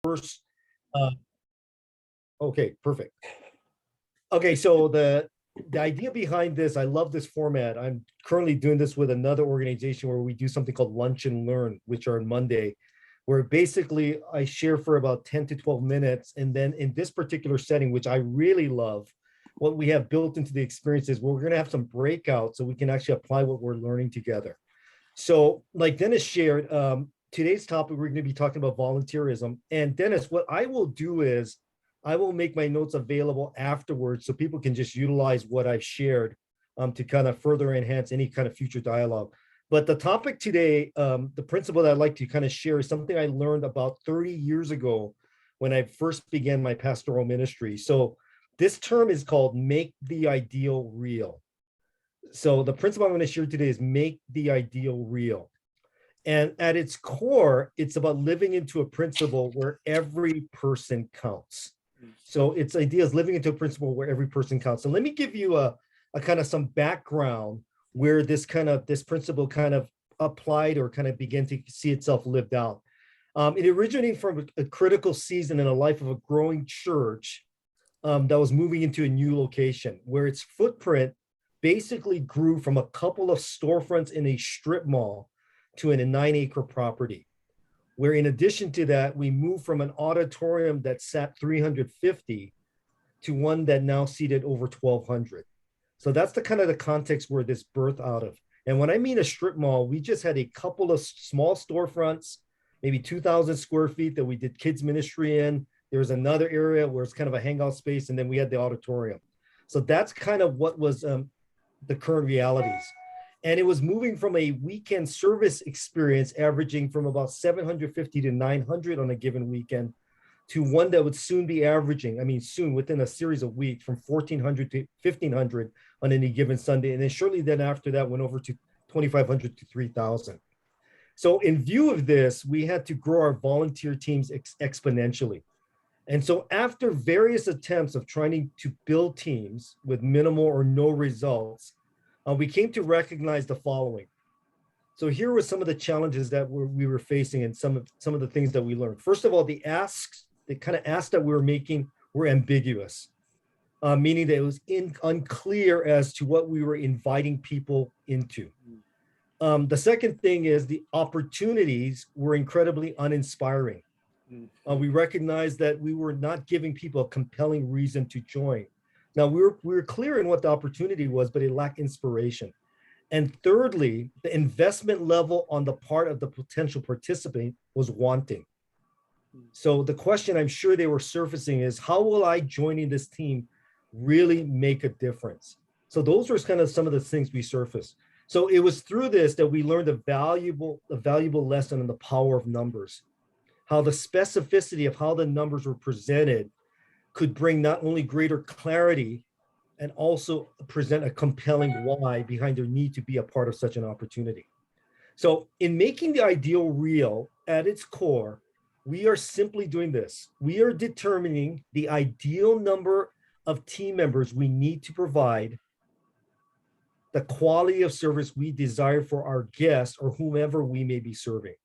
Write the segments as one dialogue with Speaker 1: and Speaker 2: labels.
Speaker 1: first, uh, okay, perfect. Okay, so the idea behind this, I love this format. I'm currently doing this with another organization where we do something called Lunch and Learn, which are on Monday, where basically I share for about 10 to 12 minutes. And then in this particular setting, which I really love, what we have built into the experience is we're going to have some breakouts so we can actually apply what we're learning together. So, like Dennis shared, today's topic, we're going to be talking about volunteerism. And Dennis, what I will do is I will make my notes available afterwards so people can just utilize what I've shared to kind of further enhance any kind of future dialogue. But the topic today, the principle that I'd like to kind of share is something I learned about 30 years ago when I first began my pastoral ministry. So this term is called make the ideal real. So the principle I'm going to share today is make the ideal real. And at its core, it's about living into a principle where every person counts. So its idea is living into a principle where every person counts. So let me give you a kind of some background where this principle kind of applied or kind of began to see itself lived out. It originated from a critical season in the life of a growing church that was moving into a new location where its footprint basically grew from a couple of storefronts in a strip mall to a 9-acre property, where in addition to that, we moved from an auditorium that sat 350 to one that now seated over 1,200. So that's the kind of the context where this birthed out of. And when I mean a strip mall, we just had a couple of small storefronts, maybe 2,000 square feet that we did kids ministry in. There was another area where it's kind of a hangout space, and then we had the auditorium. So that's kind of what was the current realities. And it was moving from a weekend service experience averaging from about 750 to 900 on a given weekend to one that would soon be averaging, soon within a series of weeks, from 1,400 to 1,500 on any given Sunday. And then shortly then after that went over to 2,500 to 3,000. So in view of this, we had to grow our volunteer teams exponentially. And so after various attempts of trying to build teams with minimal or no results, we came to recognize the following. So here were some of the challenges that we were facing and some of the things that we learned. First of all, the kind of asks that we were making were ambiguous, meaning that it was unclear as to what we were inviting people into. The second thing is the opportunities were incredibly uninspiring. We recognized that we were not giving people a compelling reason to join. Now, we were clear in what the opportunity was, but it lacked inspiration. And thirdly, the investment level on the part of the potential participant was wanting. So the question I'm sure they were surfacing is, how will I joining this team really make a difference? So those were kind of some of the things we surfaced. So it was through this that we learned a valuable lesson on the power of numbers, how the specificity of how the numbers were presented could bring not only greater clarity and also present a compelling why behind their need to be a part of such an opportunity. So in making the ideal real, at its core, we are simply doing this. We are determining the ideal number of team members we need to provide the quality of service we desire for our guests or whomever we may be serving.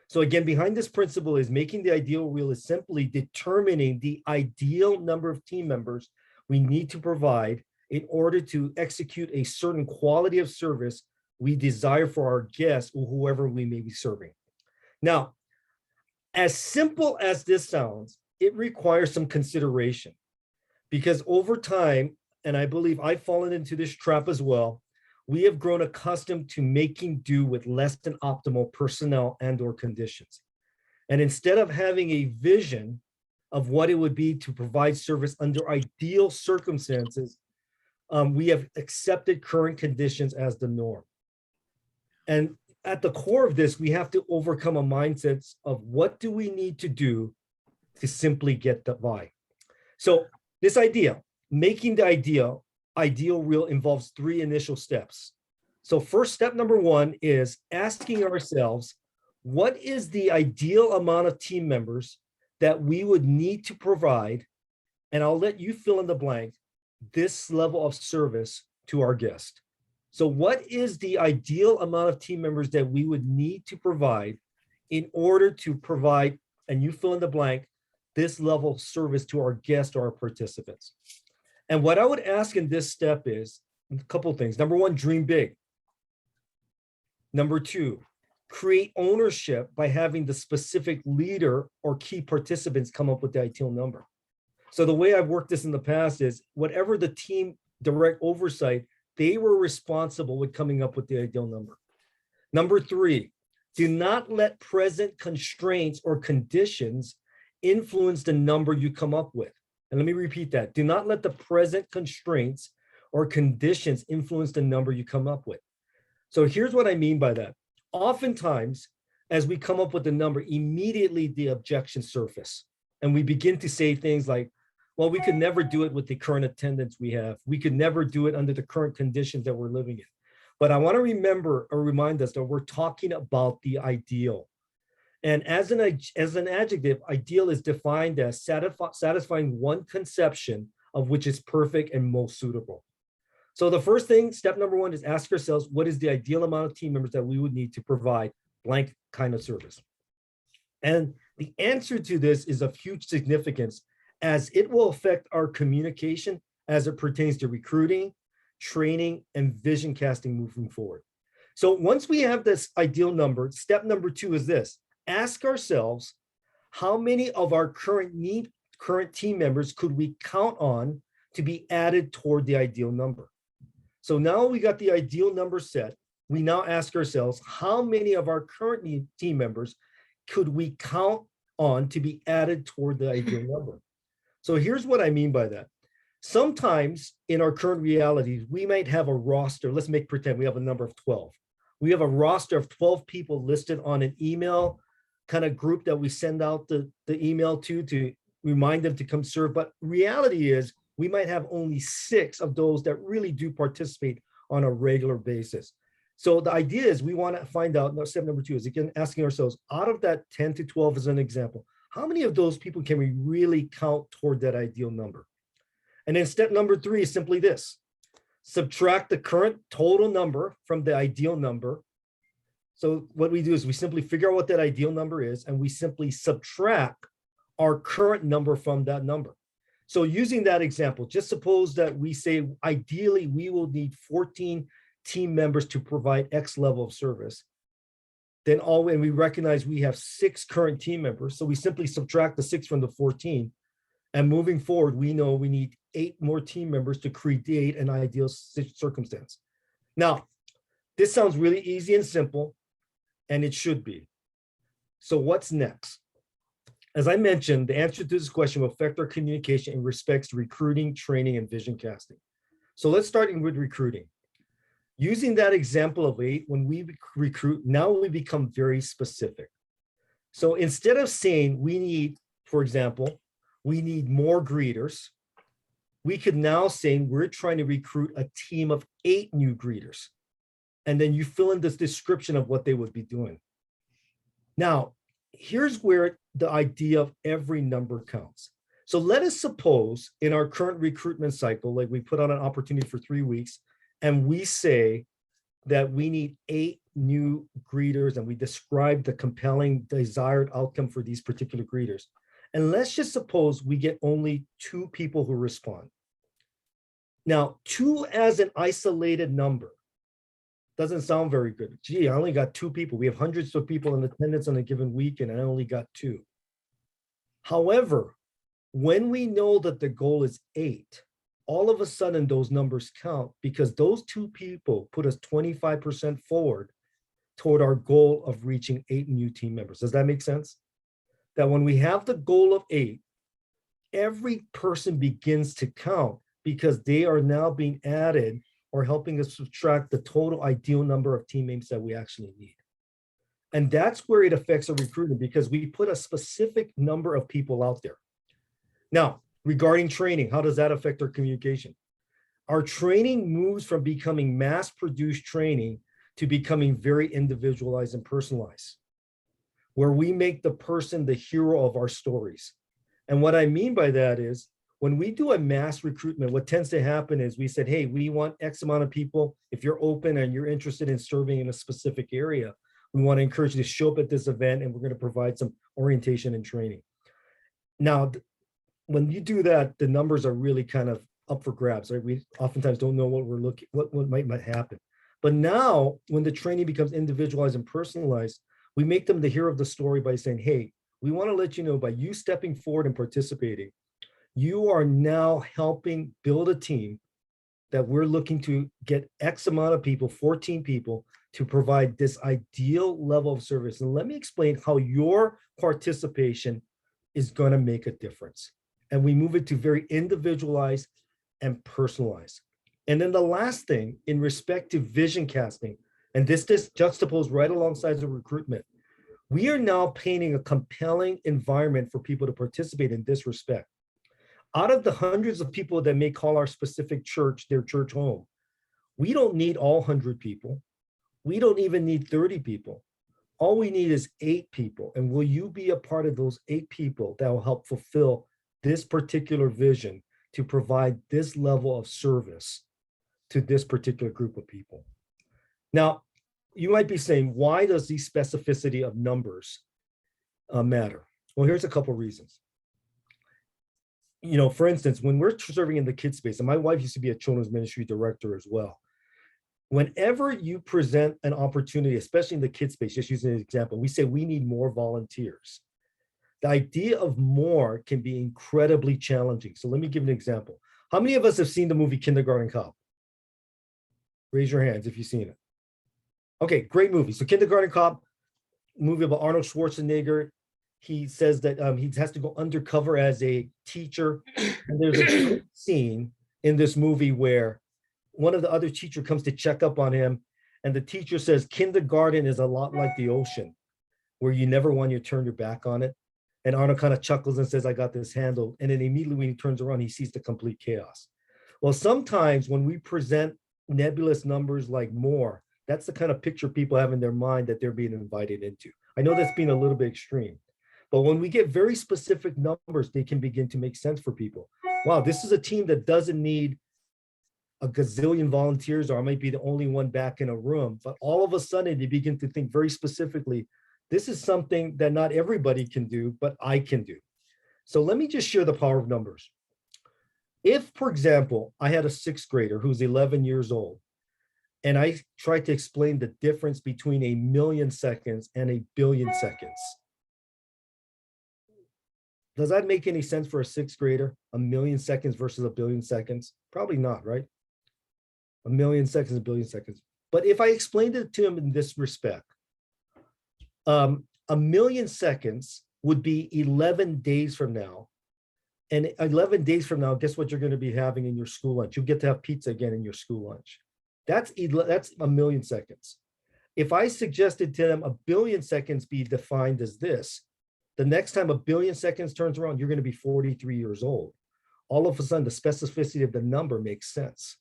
Speaker 1: So again, behind this principle is making the ideal real is simply determining the ideal number of team members we need to provide in order to execute a certain quality of service we desire for our guests or whoever we may be serving. Now, as simple as this sounds, it requires some consideration because over time, and I believe I've fallen into this trap as well, we have grown accustomed to making do with less than optimal personnel and or conditions. And instead of having a vision of what it would be to provide service under ideal circumstances, we have accepted current conditions as the norm. And at the core of this, we have to overcome a mindset of what do we need to do to simply get by. So this idea, making the ideal real involves 3 initial steps. So first step number 1 is asking ourselves, what is the ideal amount of team members that we would need to provide? And I'll let you fill in the blank, this level of service to our guest. So what is the ideal amount of team members that we would need to provide in order to provide and you fill in the blank, this level of service to our guests or our participants. And what I would ask in this step is a couple of things. Number one, dream big. Number two, create ownership by having the specific leader or key participants come up with the ideal number. So the way I've worked this in the past is whatever the team direct oversight, they were responsible with coming up with the ideal number. Number three, do not let present constraints or conditions influence the number you come up with. And let me repeat that. Do not let the present constraints or conditions influence the number you come up with. So here's what I mean by that. Oftentimes, as we come up with a number, immediately the objections surface. And we begin to say things like, well, we could never do it with the current attendance we have. We could never do it under the current conditions that we're living in. But I want to remember or remind us that we're talking about the ideal. And as an adjective, ideal is defined as satisfying one conception of which is perfect and most suitable. So the first thing, step number one, is ask ourselves, what is the ideal amount of team members that we would need to provide blank kind of service? And the answer to this is of huge significance, as it will affect our communication as it pertains to recruiting, training, and vision casting moving forward. So once we have this ideal number, step number two is this: ask ourselves, how many of our current team members could we count on to be added toward the ideal number? So now we got the ideal number set. We now ask ourselves, how many of our current team members could we count on to be added toward the ideal number? So here's what I mean by that. Sometimes in our current realities, we might have a roster. Let's pretend we have a number of 12. We have a roster of 12 people listed on an email kind of group that we send out the email to remind them to come serve. But reality is we might have only 6 of those that really do participate on a regular basis. So the idea is we want to find out, step number two is again asking ourselves, out of that 10 to 12 as an example, how many of those people can we really count toward that ideal number? And then step number three is simply this: subtract the current total number from the ideal number. So what we do is we simply figure out what that ideal number is, and we simply subtract our current number from that number. So using that example, just suppose that we say, ideally, we will need 14 team members to provide X level of service. Then and we recognize we have 6 current team members. So we simply subtract the 6 from the 14. And moving forward, we know we need 8 more team members to create an ideal circumstance. Now, this sounds really easy and simple, and it should be. So what's next? As I mentioned, the answer to this question will affect our communication in respects to recruiting, training, and vision casting. So let's start with recruiting. Using that example of 8, when we recruit, now we become very specific. So instead of saying we need, for example, we need more greeters, we could now say we're trying to recruit a team of 8 new greeters. And then you fill in this description of what they would be doing. Now, here's where the idea of every number counts. So let us suppose in our current recruitment cycle, like we put on an opportunity for 3 weeks, and we say that we need 8 new greeters, and we describe the compelling desired outcome for these particular greeters. And let's just suppose we get only 2 people who respond. Now, 2 as an isolated number doesn't sound very good. Gee, I only got 2 people. We have hundreds of people in attendance on a given week, and I only got 2. However, when we know that the goal is 8, all of a sudden those numbers count, because those 2 people put us 25% forward toward our goal of reaching 8 new team members. Does that make sense? That when we have the goal of 8, every person begins to count because they are now being added or helping us subtract the total ideal number of teammates that we actually need. And that's where it affects our recruitment, because we put a specific number of people out there. Now, regarding training, how does that affect our communication? Our training moves from becoming mass-produced training to becoming very individualized and personalized, where we make the person the hero of our stories. And what I mean by that is, when we do a mass recruitment, what tends to happen is we said, hey, we want X amount of people. If you're open and you're interested in serving in a specific area, We want to encourage you to show up at this event, and we're going to provide some orientation and training. Now, when you do that, the numbers are really kind of up for grabs, right? We oftentimes don't know what we're looking, what might happen. But now, when the training becomes individualized and personalized, we make them the hero of the story by saying, hey, we want to let you know, by you stepping forward and participating, you are now helping build a team that we're looking to get X amount of people, 14 people, to provide this ideal level of service. And let me explain how your participation is going to make a difference. And we move it to very individualized and personalized. And then the last thing, in respect to vision casting, and this juxtaposed right alongside the recruitment, we are now painting a compelling environment for people to participate in this respect. Out of the hundreds of people that may call our specific church their church home, we don't need all 100 people. We don't even need 30 people. All we need is 8 people. And will you be a part of those 8 people that will help fulfill this particular vision to provide this level of service to this particular group of people? Now, you might be saying, why does the specificity of numbers matter? Well, here's a couple of reasons. You know, for instance, when we're serving in the kids space, and my wife used to be a children's ministry director as well, whenever you present an opportunity, especially in the kids space, just using an example, we say we need more volunteers. The idea of more can be incredibly challenging. So let me give an example. How many of us have seen the movie Kindergarten Cop? Raise your hands if you've seen it. Okay, great movie. So Kindergarten Cop, movie about Arnold Schwarzenegger. He says that he has to go undercover as a teacher. And there's a scene in this movie where one of the other teacher comes to check up on him. And the teacher says, kindergarten is a lot like the ocean, where you never want to turn your back on it. And Arnold kind of chuckles and says, I got this handled. And then immediately when he turns around, he sees the complete chaos. Well, sometimes when we present nebulous numbers like more, that's the kind of picture people have in their mind that they're being invited into. I know that's being a little bit extreme, but when we get very specific numbers, they can begin to make sense for people. Wow, this is a team that doesn't need a gazillion volunteers, or I might be the only one back in a room, but all of a sudden they begin to think very specifically, this is something that not everybody can do, but I can do. So let me just share the power of numbers. If, for example, I had a 6th grader who's 11 years old, and I tried to explain the difference between a million seconds and a billion seconds, does that make any sense for a 6th grader? A million seconds versus a billion seconds? Probably not, right? A million seconds, a billion seconds. But if I explained it to him in this respect, a million seconds would be 11 days from now. And 11 days from now, guess what you're going to be having in your school lunch? You'll get to have pizza again in your school lunch. That's a million seconds. If I suggested to them a billion seconds be defined as this, the next time a billion seconds turns around, you're going to be 43 years old. All of a sudden, the specificity of the number makes sense.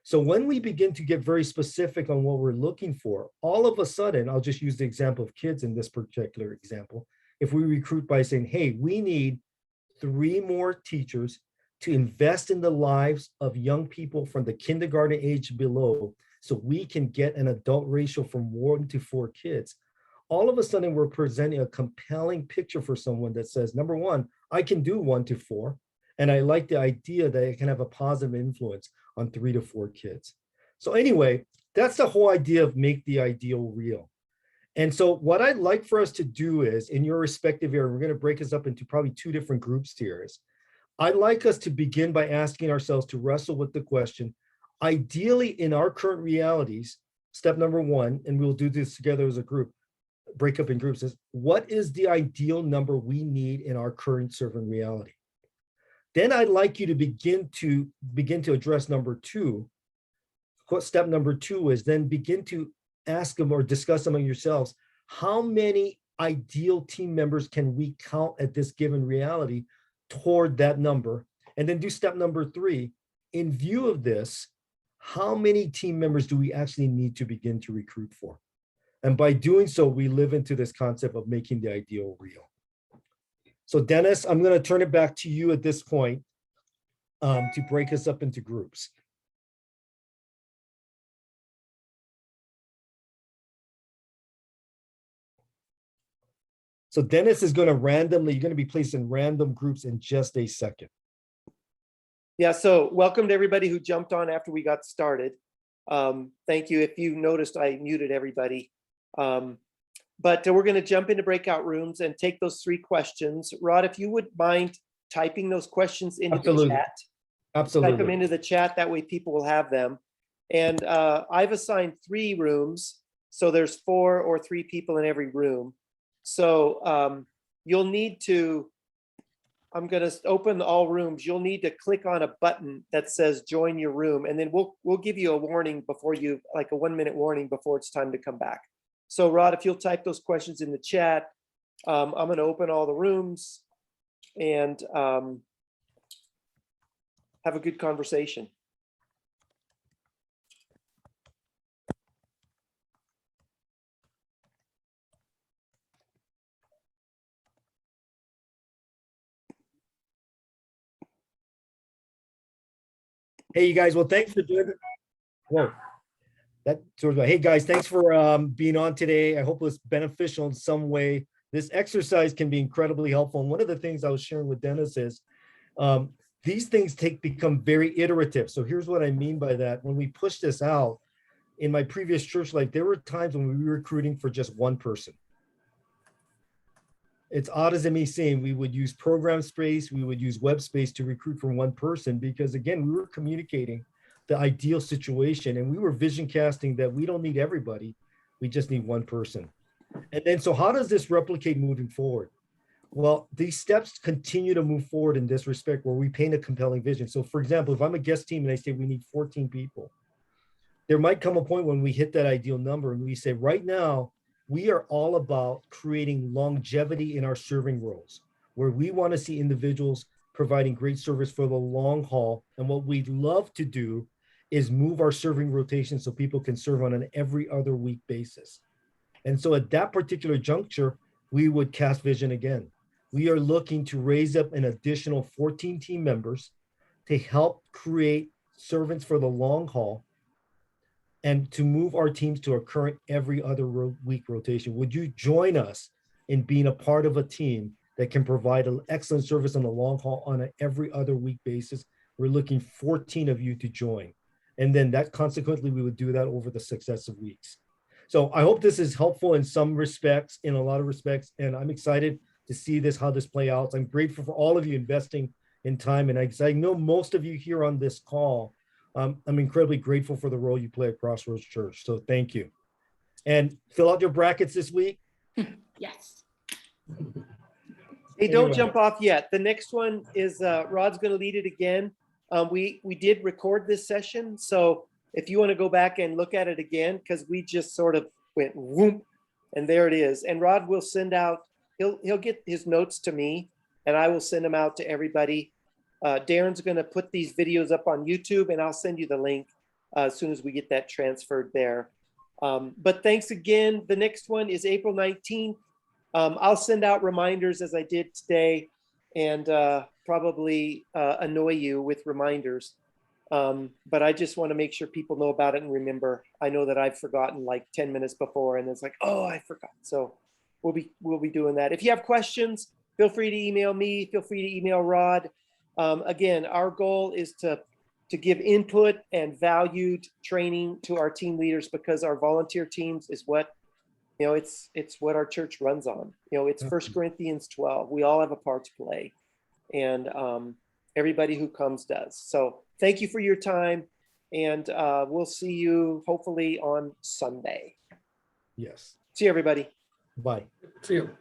Speaker 1: So when we begin to get very specific on what we're looking for, all of a sudden, I'll just use the example of kids in this particular example. If we recruit by saying, hey, we need 3 more teachers to invest in the lives of young people from the kindergarten age below, so we can get an adult ratio from 1 to 4 kids. All of a sudden, we're presenting a compelling picture for someone that says, number one, I can do 1 to 4. And I like the idea that it can have a positive influence on 3 to 4 kids. So anyway, that's the whole idea of make the ideal real. And so what I'd like for us to do is, in your respective area, we're going to break this up into probably 2 different groups here. I'd like us to begin by asking ourselves to wrestle with the question, ideally in our current realities, step number 1, and we'll do this together as a group, break up in groups, is what is the ideal number we need in our current serving reality? Then I'd like you to begin to address number 2. Step number 2 is then begin to ask them or discuss among yourselves, how many ideal team members can we count at this given reality toward that number? And then do step number 3. In view of this, how many team members do we actually need to begin to recruit for? And by doing so, we live into this concept of making the ideal real. So Dennis, I'm going to turn it back to you at this point to break us up into groups. So Dennis is going to randomly, you're going to be placed in random groups in just a second.
Speaker 2: Yeah, so welcome to everybody who jumped on after we got started. Thank you. If you noticed, I muted everybody. But we're going to jump into breakout rooms and take those 3 questions. Rod, if you would mind typing those questions into the chat.
Speaker 1: Absolutely.
Speaker 2: Type them into the chat. That way people will have them. And I've assigned 3 rooms. So there's 4 or 3 people in every room. So you'll need to, I'm going to open all rooms. You'll need to click on a button that says join your room. And then we'll give you a warning before you, like a 1-minute warning before it's time to come back. So Rod, if you'll type those questions in the chat, I'm going to open all the rooms and have a good conversation.
Speaker 1: Hey, you guys. Well, thanks for doing it. Whoa. That sort of, hey guys, thanks for being on today. I hope it was beneficial in some way. This exercise can be incredibly helpful. And one of the things I was sharing with Dennis is these things become very iterative. So here's what I mean by that. When we push this out, in my previous church life, there were times when we were recruiting for just one person. It's odd as it may seem, we would use program space, we would use web space to recruit for one person because again, we were communicating the ideal situation and we were vision casting that we don't need everybody, we just need one person. And then, so how does this replicate moving forward? Well, these steps continue to move forward in this respect where we paint a compelling vision. So for example, if I'm a guest team and I say we need 14 people, there might come a point when we hit that ideal number and we say right now, we are all about creating longevity in our serving roles, where we want to see individuals providing great service for the long haul. And what we'd love to do is move our serving rotation so people can serve on an every other week basis. And so at that particular juncture, we would cast vision again. We are looking to raise up an additional 14 team members to help create servants for the long haul and to move our teams to a current every other week rotation. Would you join us in being a part of a team that can provide an excellent service on the long haul on an every other week basis? We're looking 14 of you to join. And then that consequently, we would do that over the successive weeks. So I hope this is helpful in some respects, in a lot of respects, and I'm excited to see how this play out. I'm grateful for all of you investing in time. And I know most of you here on this call, I'm incredibly grateful for the role you play at Crossroads Church. So thank you. And fill out your brackets this week.
Speaker 3: Yes.
Speaker 2: Hey, don't jump off yet. The next one is Rod's going to lead it again. We did record this session. So if you want to go back and look at it again, because we just sort of went whoop, and there it is. And Rod will send out, he'll get his notes to me and I will send them out to everybody. Darren's going to put these videos up on YouTube and I'll send you the link as soon as we get that transferred there. But thanks again. The next one is April 19th. I'll send out reminders as I did today and probably annoy you with reminders. But I just want to make sure people know about it and remember. I know that I've forgotten like 10 minutes before and it's like, oh, I forgot. So we'll be doing that. If you have questions, feel free to email me. Feel free to email Rod. Again, our goal is to give input and valued training to our team leaders because our volunteer teams is what, it's what our church runs on. It's 1 Corinthians 12. We all have a part to play and everybody who comes does. So thank you for your time and we'll see you hopefully on Sunday.
Speaker 1: Yes.
Speaker 2: See you, everybody.
Speaker 1: Bye.
Speaker 4: See you.